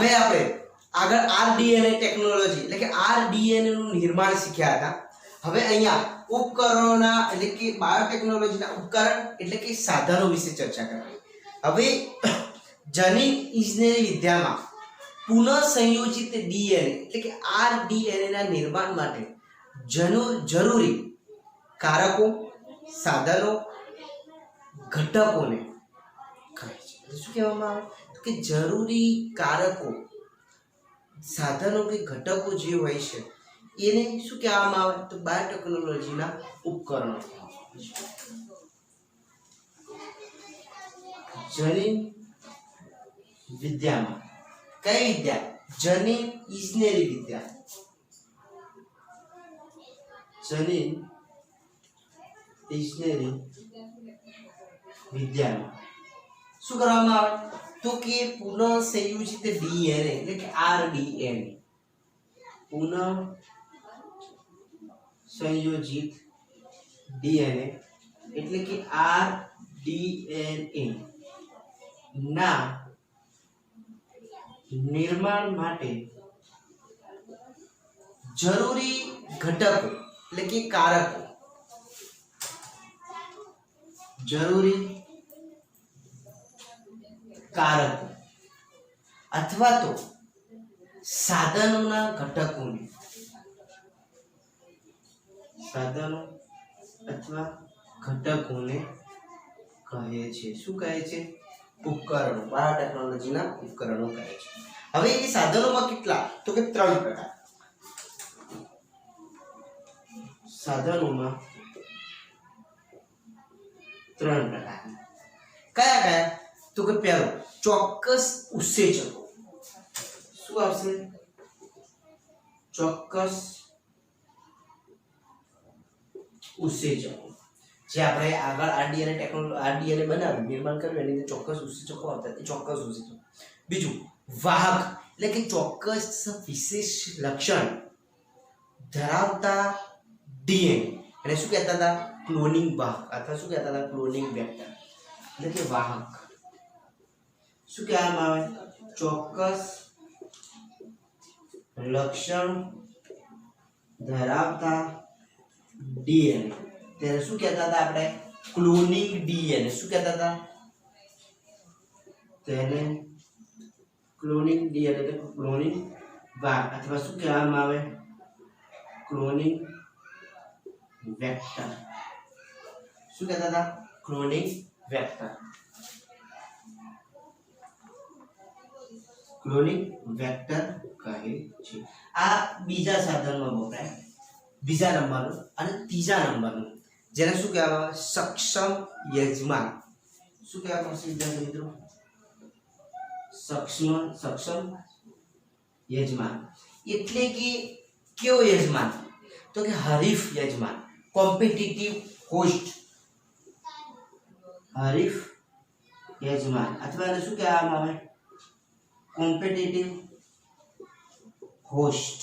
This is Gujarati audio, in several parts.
હવે આપણે આગળ આરડીએનએ ટેકનોલોજી એટલે કે આરડીએનએ નું નિર્માણ શીખ્યા હતા. હવે અહીંયા ઉપકરણોના એટલે કે બાયોટેકનોલોજીના ઉપકરણ એટલે કે સાધનો વિશે ચર્ચા કરવાની. હવે જનીન ઇજનેરી વિદ્યામાં પુનઃ સંયોજિત ડીએનએ એટલે કે આરડીએનએ ના નિર્માણ માટે જરૂરી કારકો, સાધનો, ઘટકોને કહે છે. શું કહેવામાં આવે કે જરૂરી કારકો, સાધનો કે ઘટકો જે હોય છે એને શું કહેવામાં આવે તો બાયોટેકનોલોજીના ઉપકરણો. જનીન વિદ્યામાં કઈ વિદ્યા? જનીન ઇજનેરી વિદ્યા. જનીન ઇજનેરી વિદ્યામાં શું કરવામાં આવે તો કે પુનઃ સંયોજિત ડીએનએ એટલે કે આરડીએનએ, પુનઃ સંયોજિત ડીએનએ એટલે કે આરડીએનએ ના નિર્માણ માટે જરૂરી ઘટકો એટલે કે કારકો, જરૂરી કારકો અથવા તો સાધનોના ઘટકોને, સાધનો અથવા ઘટકોને કહે છે. શું કહે છે? ઉપકરણો. બાયોટેકનોલોજીના ઉપકરણો કહે છે. હવે એ સાધનોમાં કેટલા તો કે 3 પ્રકાર. સાધનોમાં 3 પ્રકાર. કયા કયા તો કે પહેલો ચોક્કસ ઉત્સેચકો. શું આવશે? ચોક્કસ ઉત્સેચકો. જે આપણે આગળ આરડીએનએ ટેકનોલોજી આરડીએનએ બનાવ્યું, નિર્માણ કર્યું, એની અંદર ચોક્કસ ઉત્સેચકો આવતા, એ ચોક્કસ ઉત્સેચકો. બીજું વાહક એટલે કે ચોક્કસ વિશેષ લક્ષણ ધરાવતા ડીએનએ એટલે શું કહેતા હતા? ક્લોનિંગ વાહક અથવા શું કહેતા હતા? ક્લોનિંગ વેક્ટર એટલે કે વાહક. શું કહેવામાં આવે? ચોક્કસ લક્ષણ ધરાવતા ડીએનએ ત્યારે શું કહેતા હતા આપણે? Cloning DNA. શું કહેતા હતા? તેને ક્લોનિંગ ડીએનએ એટલે ક્લોનિંગ વાહક અથવા શું કહેવામાં આવે? Cloning vector. શું કહેતા હતા? Cloning vector. ક્લોનિંગ વેક્ટર કહે છે. આ બીજા સાધનમાં વપરાય, બીજા નંબરનું. અને ત્રીજા નંબરનું જેને શું કહેવામાં? સક્ષમ યજમાન. શું કહેવામાં આવશે વિદ્યાર્થી મિત્રો? સક્ષમ યજમાન એટલે કે કેવો યજમાન તો કે હરીફ યજમાન, કોમ્પિટિટિવ હોસ્ટ. હરીફ યજમાન અથવા એને શું કહેવામાં આવે? Competitive host.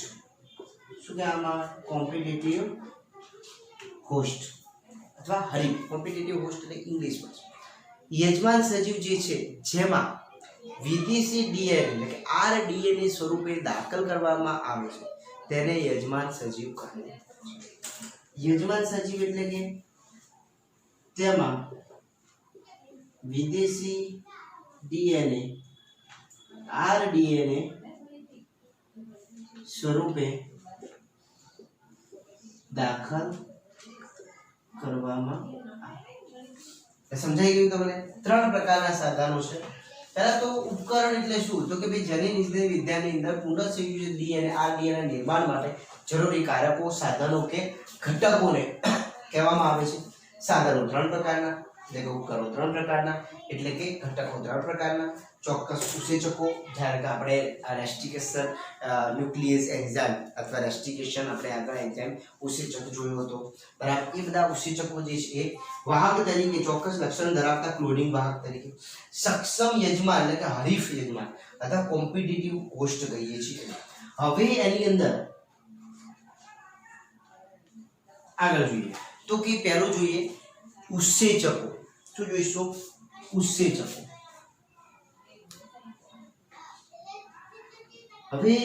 શું કહેવામાં આવે? કોમ્પિટિટિવ હોસ્ટ અથવા હરીફ. કોમ્પિટિટિવ હોસ્ટ એટલે ઇંગ્લિશમાં. યજમાન સજીવ જે છે જેમાં વિદેશી ડીએનએ એટલે કે આરડીએનએ સ્વરૂપે દાખલ કરવામાં આવે છે તેને યજમાન સજીવ કહે છે. યજમાન સજીવ એટલે કે તેમાં વિદેશી ડીએનએ આરડીએનએ સ્વરૂપે દાખલ કરવામાં આવે. સમજાઈ ગયું તમને? 3 પ્રકારના સાધનો છે. પહેલા તો ઉપકરણ એટલે શું તો કે ભાઈ જનીન ઇજનેરી વિદ્યાની અંદર પુનઃ સંયોજિત ડીએનએ આરડીએનએ નિર્માણ માટે જરૂરી કારકો, સાધનો કે ઘટકોને કહેવામાં આવે છે સાધનો. 3 પ્રકારના એટલે કે ઉપકરણો 3 પ્રકારના એટલે કે ઘટકો 3 પ્રકારના. ચોક્કસ ઉત્સેચકો જ્યારે કે આપણે રેસ્ટિકેશન ન્યુક્લિયસ એન્ઝાઇમ અથવા રેસ્ટિકેશન આપણે આગળ એન્ઝાઇમ ઉત્સેચક જોયો હતો બરાબર. એ બધા ઉત્સેચકો જે છે એ વાહક તરીકે ચોક્કસ લક્ષણ ધરાવતા ક્લોનિંગ વાહક તરીકે. સક્ષમ યજમાન એટલે કે હરીફ યજમાન અથવા કોમ્પિટિટિવ હોસ્ટ કહીએ છીએ. હવે એની અંદર આગળ જોઈએ તો કે પહેલું જોઈએ ઉત્સેચકો. શું જોઈશું? ઉત્સેચકો. હવે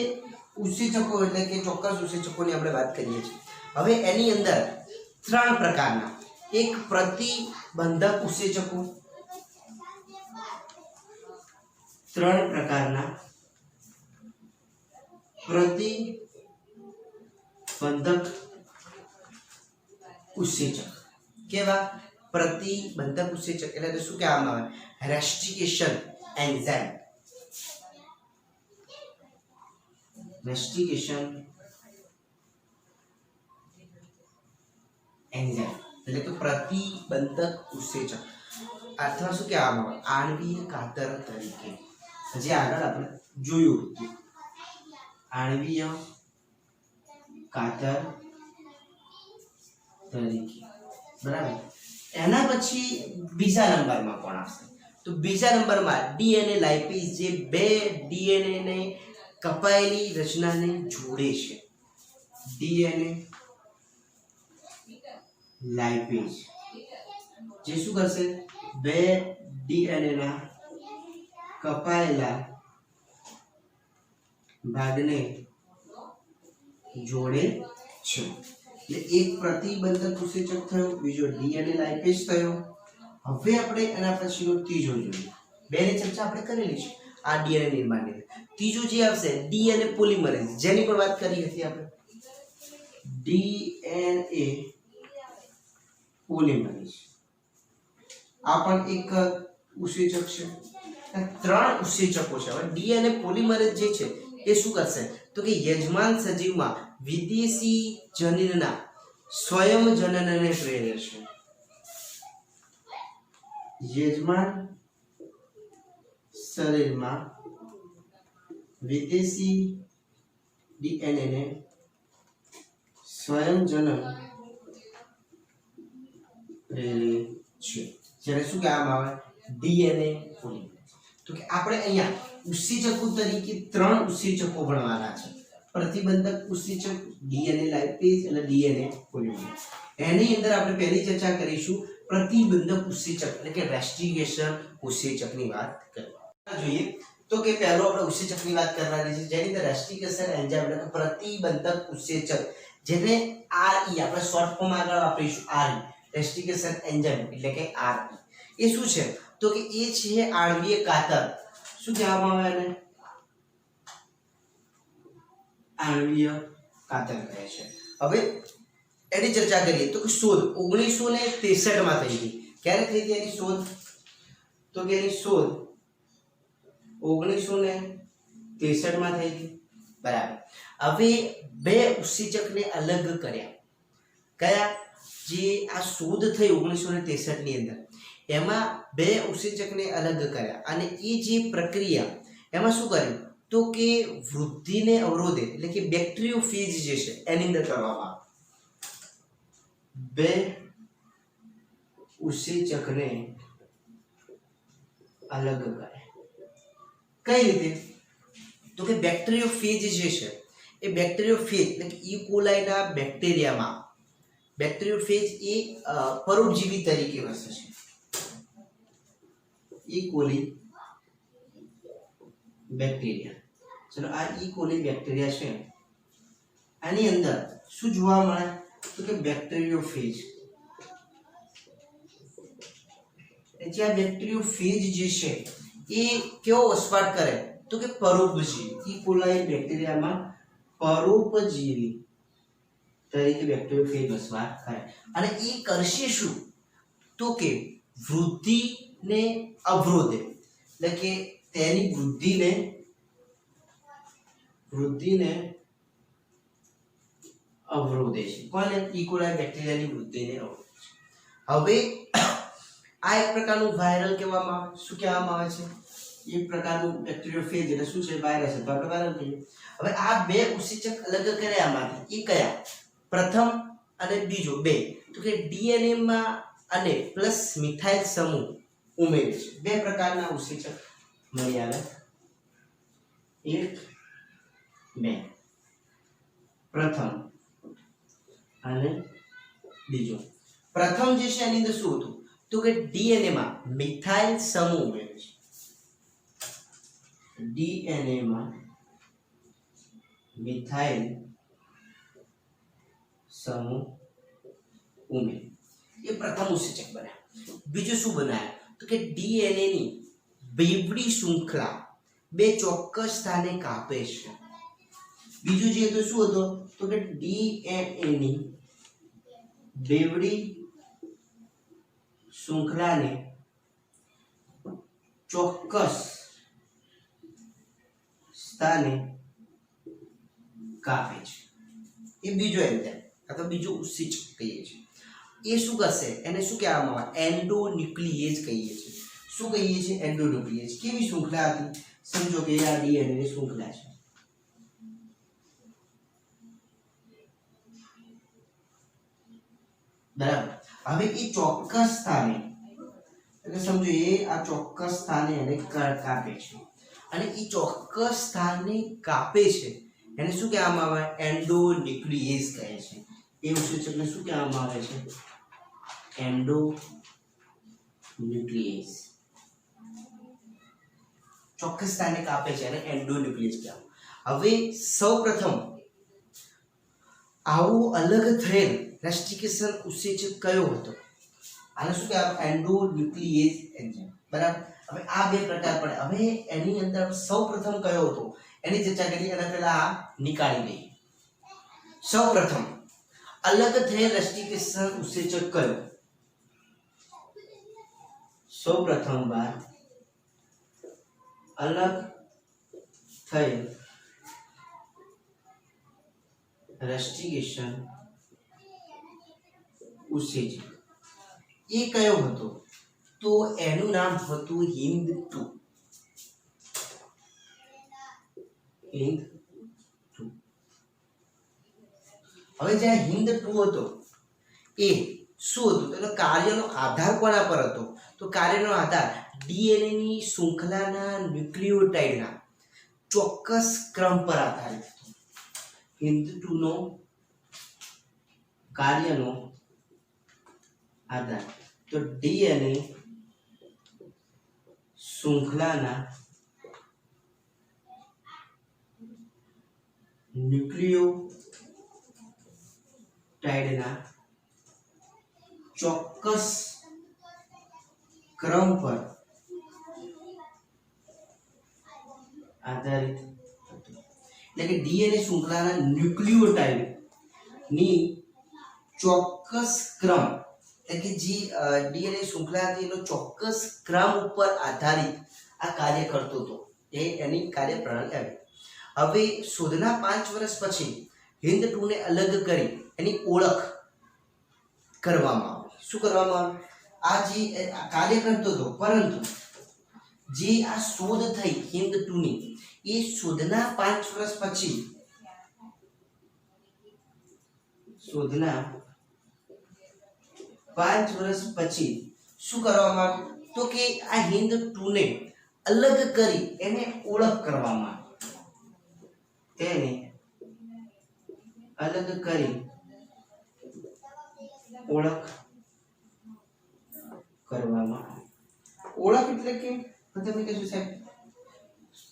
ઉત્સેચકો એટલે કે ચોક્કસ ઉત્સેચકોની આપણે વાત કરીએ છીએ. હવે એની અંદર ત્રણ પ્રકારના, એક પ્રતિબંધક ઉત્સેચકો, ત્રણ પ્રકારના પ્રતિબંધક ઉત્સેચક. કેવા? પ્રતિબંધક ઉત્સેચક એટલે શું કહેવામાં આવે? રેસ્ટ્રિકેશન એન્ઝાઇમ. રેસ્ટ્રિકેશન એન્ઝાઇમ એટલે કે પ્રતિબંધક ઉત્સેચક અથવા શું કહેવામાં આવે? આણ્વીય કાતર તરીકે. જે આગળ આપણે જોયું હતું, આણ્વીય કાતર તરીકે. બરાબર. એના પછી બીજા નંબરમાં કોણ આવશે? તો બીજા નંબરમાં ડીએનએ લાઇપેઝ, જે બે ડીએનએ ને કપાયેલી રચનાને જોડે છે. ડીએનએ લાઇપેઝ જે શું કરશે? બે ડીએનએ ના કપાયેલા ભાગને જોડે છે. એટલે એક પ્રતિબંધક ઉત્સેચક થયો, બીજો ડીએનએ લાઇપેઝ થયો. હવે આપણે એના પછીનો ત્રીજો જોઈએ. બેની ચર્ચા આપણે કરેલી છે આ ડીએનએ નિર્માણની. ત્રીજો જે આવશે ડીએનએ પોલિમરેઝ, જેની પણ વાત કરી હતી આપણે. ડીએનએ પોલિમરેઝ આ પણ એક ઉત્સેચક છે. ત્રણ ઉત્સેચકો છે. હવે ડીએનએ પોલિમરેઝ જે છે એ શું કરશે? તો કે યજમાન સજીવમાં વિદેશી જનીનના સ્વયં જનનને પ્રેરે છે. યજમાન શરીરમાં વિદેશી ડીએનએ ને સ્વયં જનન પ્રેરે છે. જેને શું કહેવામાં આવે? DNA polymerase. તો કે આપણે અહીંયા ઉત્સેચકો તરીકે ત્રણ ઉત્સેચકો ભણવાના છે. પ્રતિબંધક ઉત્સેચક, ડીએનએ લાઇપેઝ અને ડીએનએ પોલિમરેઝ. એની અંદર આપણે પહેલી ચર્ચા કરીશું પ્રતિબંધક ઉત્સેચક એટલે કે રેસ્ટ્રિકેશન ઉત્સેચકની વાત કરવા જોઈએ. તો કે પહેલો આપણે ઉત્સેચકની વાત કરવાની છે, જેની અંદર રેસ્ટ્રિકેશન એન્ઝાઇમ એટલે કે પ્રતિબંધક ઉત્સેચક, જેને આરઈ આપણે શોર્ટ ફોર્મ આગળ વાપરીશું. આરઈ રેસ્ટ્રિકેશન એન્ઝાઇમ એટલે કે આરઈ એ શું છે? તો કે એ છે આણ્વીય કાતર. શું કહેવામાં આવે એને? આણ્વીય કાતર કહે છે. હવે એની ચર્ચા કરીએ તો કે શોધ 1963 માં થઈ હતી. ક્યારે થઈ હતી એની શોધ? તો કે એની શોધ 1963 માં થઈ હતી. બરાબર. હવે બે ઉત્સેચકને અલગ કર્યા. કયા? જે આ શોધ થઈ 1963 ની અંદર, એમાં બે ઉત્સેચકને અલગ કર્યા અને એ જે પ્રક્રિયા એમાં શું કર્યું? તો કે વૃદ્ધિને અવરોધે એટલે કે બેક્ટેરિયોફેજ જે છે એની અંદર કરવામાં બે ઉત્સેચકને અલગ કરે. કઈ રીતે? તો કે બેક્ટેરિયોફેજ જે છે એ બેક્ટેરિયોફેજ એટલે કે ઈ કોલાઈ ના બેક્ટેરિયામાં બેક્ટેરિયોફેજ એ પરોપજીવી તરીકે વસે છે. ઈ કોલી બેક્ટેરિયા. ચલો આ ઈ કોલી બેક્ટેરિયા છે, આની અંદર શું જોવા મળે? તો કે બેક્ટેરિયોફેજ. જે આ બેક્ટેરિયોફેજ જે છે એ કેવો વસવાટ કરે? તો કે પરોપજીવી. ઈ કોલાઈ બેક્ટેરિયામાં પરોપજીવી તરીકે બેક્ટેરિયોફેજ વસવાટ કરે અને એ કરશે શું? તો કે વૃદ્ધિને અવરોધે એટલે કે તેની વૃદ્ધિને અવરોધે છે. કોને? ઈ કોલાઈ બેક્ટેરિયાની વૃદ્ધિને અવરોધે છે. હવે આ એક પ્રકારનું વાયરલ કહેવામાં આવે. શું કહેવામાં આવે છે? એક પ્રકારનું બેક્ટેરિયોફેજ એટલે શું છે? વાયરસ. તો આપણે વાયરલ કહીએ. હવે આ બે ઉત્સેચક અલગ કર્યા આમાંથી એ કયા? પ્રથમ અને બીજો બે. તો કે ડીએનએ માં અને પ્લસ મિથાઇલ સમૂહ ઉમેરે છે. બે પ્રકારના ઉત્સેચક મળી આવે. એક બે. પ્રથમ અને બીજો. પ્રથમ જે છે એની અંદર શું હતું? તો કે ડીએનએ માં મિથાઇલ સમૂહ ઉમેરે છે. ડીએનએ માં મિથાઇલ સમૂહ ઉમેર એ પ્રથમ ઉત્સેચક બન્યા. બીજું શું બનાવ્યું તો કે ડીએનએ ની બેવડી શૃંખલા બે ચોક્કસ સ્થાને કાપે છે. બીજું જે હતું શું હતું તો કે ડીએનએ ની બેવડી શૃંખલાને ચોક્કસ સ્થાને કાપે છે. એ બીજો એન્ઝાઇમ અથવા બીજું ઉત્સેચક કહીએ છીએ. એ શું કરશે એને શું કહેવામાં આવે એન્ડોન્યુક્લિએજ કહીએ છીએ. શું કહીએ છીએ એન્ડોન્યુક્લિએજ. કેવી શૃંખલા હતી સમજો કે આ ડીએનએ ની શૃંખલા છે. બરાબર. હવે એ ચોક્કસ સ્થાને એટલે સમજો એ આ ચોક્કસ સ્થાને એને કાપે છે અને એ ચોક્કસ સ્થાને કાપે છે એને શું કહેવામાં આવે એન્ડોન્યુક્લિએજ કહે છે. એ ઉત્સેચકને શું કહેવામાં આવે છે એન્ડોન્યુક્લિએજ. ચોક્કસ સ્થાને કાપે છે અને એન્ડોન્યુક્લિએજ કહેવામાં. હવે સૌપ્રથમ આવું અલગ થયેલ રેસ્ટિકેશન ઉત્સેચક કયો હતો આને શું કહેવાય એન્ડોન્યુક્લિએજ એન્ઝાઇમ. બરાબર. હવે આ બે પ્રકાર પડે. હવે એની અંદર સૌપ્રથમ કયો હતો એની ચર્ચા કરીએ અને પહેલા આ નીકાળી દઈએ. સૌપ્રથમ અલગ થયેલ રેસ્ટિકેશન ઉત્સેચક કયો સૌપ્રથમ વાર અલગ થયેલ રેસ્ટિકેશન ઉત્સેચક એ કયો હતો તો એનું નામ હતું HindII. હવે જે HindII હતો એ શું હતું તો કાર્યનો આધાર કોના પર હતો તો કાર્યનો આધાર ડીએનએ ની શૃંખલાના ન્યુક્લિયોટાઇડના ચોક્કસ ક્રમ પર આધારિત હતો. HindII નો કાર્યનો આધાર તો ડીએનએ શૃંખલાના ન્યુક્લિયોટાઇડના ચોક્કસ ક્રમ પર આધારિત હતું. એટલે કે ડીએનએ શૃંખલાના ન્યુક્લિયોટાઇડ ની ચોક્કસ ક્રમ એટલે કે જે ડીએનએ શૃંખલા હતી એનો ચોક્કસ ક્રમ ઉપર આધારિત આ કાર્ય કરતો હતો. એ એની કાર્યપ્રણાલી આવી. હવે શોધના 5 વર્ષ પછી HindII ને અલગ કરી એની ઓળખ કરવામાં આવી. શું કરવામાં આવી આ જે કાર્ય કરતો હતો પરંતુ જે આ શોધ થઈ HindII ની એ શોધના 5 વર્ષ પછી શું કરવામાં આવ્યું તો કે આ HindII ને અલગ કરી એને ઓળખ કરવામાં આવી. તેને અલગ કરી ઓળખ કરવામાં આવી. ઓળખ એટલે કે તમે કહેશો સાહેબ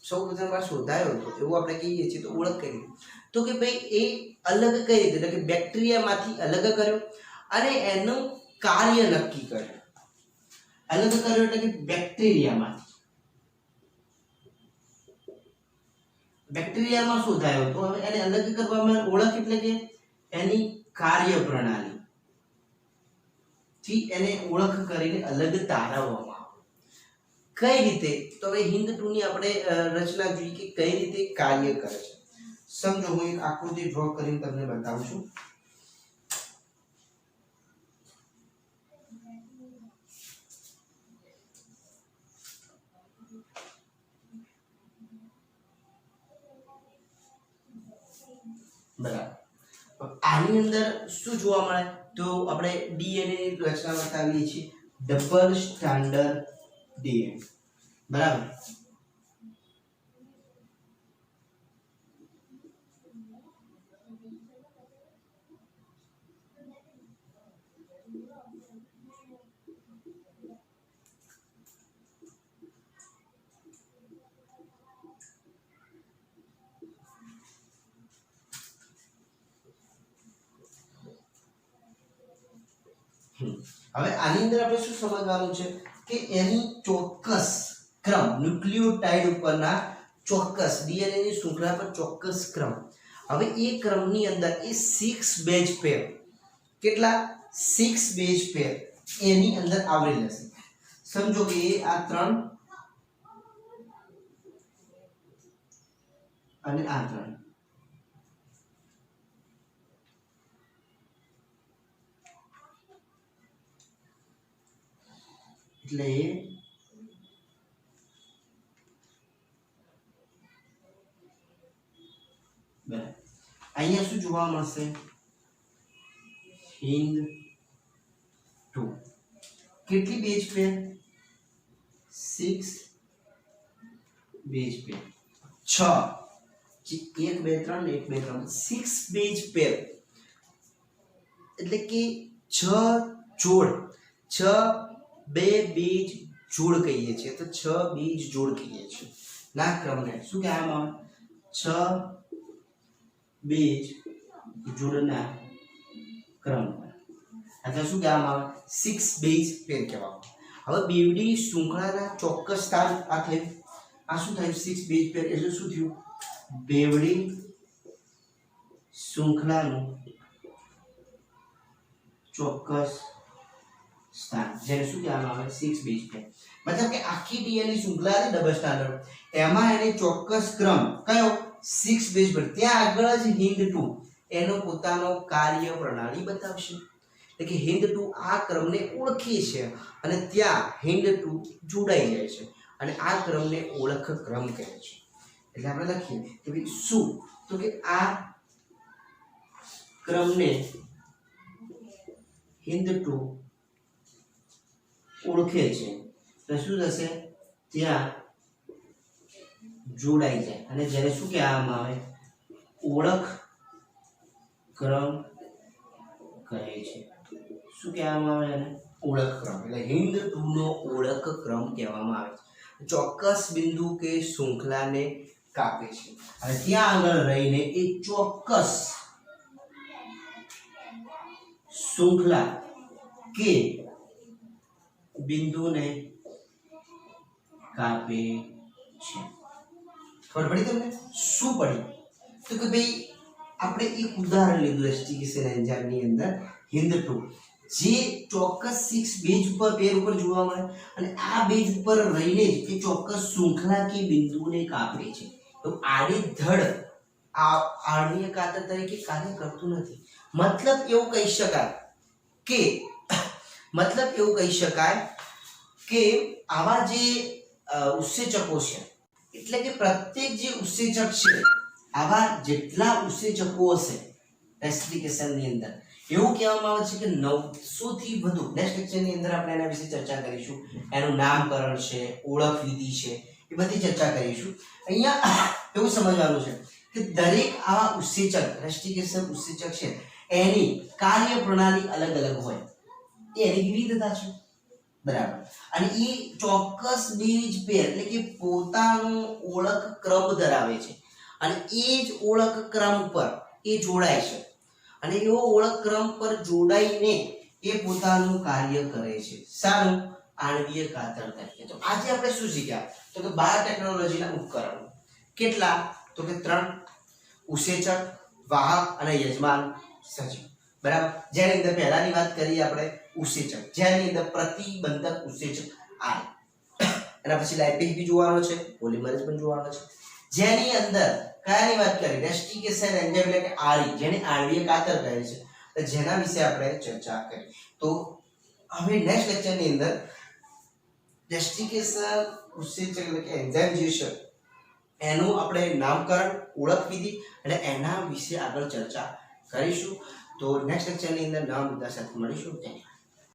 સૌપ્રથમ વાર શોધાયો હતો એવું આપણે કહીએ છીએ તો ઓળખ કરી તો કે ભાઈ એ અલગ કઈ રીતે એટલે કે બેક્ટેરિયામાંથી અલગ કર્યો અને એનું કાર્ય નક્કી કર્યું. અલગ કર્યો એટલે કે બેક્ટેરિયામાં શોધાયો હતો. હવે એને અલગ કરવામાં ઓળખ એટલે કે એની કાર્યપ્રણાલી થી એને ઓળખ કરીને અલગ તારવવામાં આવે. કઈ રીતે તો હવે HindII ની આપણે રચના જોઈએ કે કઈ રીતે કાર્ય કરે છે. સમજો હું એક આકૃતિ ડ્રો કરીને તમને બતાવું છું. બરાબર. આની અંદર શું જોવા મળે તો આપણે ડીએનએ ની રચના બતાવીએ છીએ ડબલ સ્ટાન્ડર્ડ ડીએનએ. બરાબર. હવે આની અંદર આપણે શું સમજવાનું છે કે એની ચોક્કસ ક્રમ ન્યુક્લિયોટાઇડ ઉપરના ચોક્કસ ડીએનએ ની શૃંખલા પર ચોક્કસ ક્રમ, હવે એ ક્રમની અંદર એ 6 બેઝ પેર, કેટલા 6 બેઝ પેર એની અંદર આવરેલ હશે. સમજો કે આ 3 અને આ 3, એટલે અહીંયા શું જોવા મળશે, હિન્દ 2 કેટલી બેઝ પેર 6 બેઝ પેર 6 1 2 3 1 2 3 6 બેઝ પેર એટલે કે 6 જોડ 6 બે બેઝ જોડ કહીએ છીએ, તો 6 બેઝ જોડ કહીએ છીએ ના ક્રમને શું કહેવામાં આવે, 6 બેઝ જોડના ક્રમ અથવા શું કહેવામાં આવે 6 બેઝ પેર કહેવામાં. હવે બેવડી શૃંખલાના ચોક્કસ સ્થાન આખે આ શું થાય 6 બેઝ પેર એટલે શું થયું, બેવડી શૃંખલાનું ચોક્કસ સ્થાન જેને શું કહેવામાં આવે 6 બેઝ પેર. મતલબ કે આખી ડીએનએ શૃંખલા છે ડબલ સ્ટાન્ડર્ડ, એમાં એને ચોક્કસ ક્રમ કયો 6 બેઝ પેર, ત્યાં આગળ જ હિન્દ 2 એનો પોતાનો કાર્ય પ્રણાલી બતાવશે. એટલે કે હિન્દ 2 આ ક્રમને ઓળખે છે અને ત્યાં હિન્દ 2 જોડાઈ જાય છે અને આ ક્રમને ઓળખ ક્રમ કહે છે. એટલે આપણે લખીએ કે ભાઈ શું, તો કે આ ક્રમને હિન્દ 2 ઓળખે છે તો શું થશે, ત્યાં જોડાઈ જાય અને જેને શું કહેવામાં આવે ઓળખ ક્રમ કહે છે. શું કહેવામાં આવે એને ઓળખ ક્રમ, એટલે હિન્દ 2 નો ઓળખ ક્રમ કહેવામાં આવે છે. ચોક્કસ બિંદુ કે શૃંખલાને કાપે છે અને ત્યાં આગળ રહીને એ ચોક્કસ શૃંખલા કે બિંદુને કાપે છે. ખબર પડી તમને શું પડી, તો કે ભાઈ આપણે એક ઉદાહરણ લીધું રેસ્ટિકેશન એન્ઝાઇમની અંદર હિન્દ 2 જે ચોક્કસ 6 બેઝ ઉપર પેર ઉપર જોવા મળે અને આ બેઝ ઉપર રહીને જ એ ચોક્કસ શૃંખલા કે બિંદુને કાપે છે. તો આડી ધડ આણ્વીય કાતર તરીકે કાર્ય કરતું નથી. મતલબ એવું કહી શકાય કે આવા જે ઉત્સેચકો છે, એટલે કે પ્રત્યેક જે ઉત્સેચક છે આવા જેટલા ઉત્સેચકો હશે રેસ્ટિકેશનની અંદર એવું કહેવામાં આવે છે કે 900 થી વધુ. નેક્સ્ટ લેક્ચરની અંદર આપણે એના વિશે ચર્ચા કરીશું, એનું નામકરણ છે, ઓળખ વિધિ છે, એ બધી ચર્ચા કરીશું. અહીંયા એવું સમજવાનું છે કે દરેક આવા ઉત્સેચક રેસ્ટિકેશન ઉત્સેચક છે એની કાર્ય પ્રણાલી અલગ અલગ હોય, એ એની વિવિધતા છે બરાબર. અને એ ચોક્કસ બેઝ પેર એટલે કે પોતાનો ઓળખ ક્રમ ધરાવે છે અને એ જ ઓળખ ક્રમ પર એ જોડાય છે અને એવો ઓળખ ક્રમ પર જોડાઈને એ પોતાનું કાર્ય કરે છે. સારું, આણ્વીય કાતર તરીકે. તો આજે આપણે શું શીખ્યા, તો કે બાયોટેકનોલોજીના ઉપકરણો કેટલા, તો કે 3 ઉત્સેચક, વાહક અને યજમાન સજીવ બરાબર. જેની અંદર પહેલાની વાત કરી આપણે ઉત્સેચક, જેની અંદર પ્રતિબંધક ઉત્સેચક આર, એના પછી લાઇપેઝ બી જોવાનો છે, પોલિમરેઝ પણ જોવાનો છે. જેની અંદર કયાની વાત કરી રેસ્ટિકેશન એન્ઝાઇમ એટલે કે આરઈ, જેને આણ્વીય કાતર કહે છે, તો જેના વિશે આપણે ચર્ચા કરી. તો હવે નેક્સ્ટ લેક્ચરની અંદર રેસ્ટિકેશન ઉત્સેચક એટલે કે એન્ઝાઇમ જે છે એનું આપણે નામકરણ, ઓળખ વિધિ અને એના વિશે આગળ ચર્ચા કરીશું. તો નેક્સ્ટ લેક્ચરની અંદર નવા મુદ્દા સાથે મળીશું.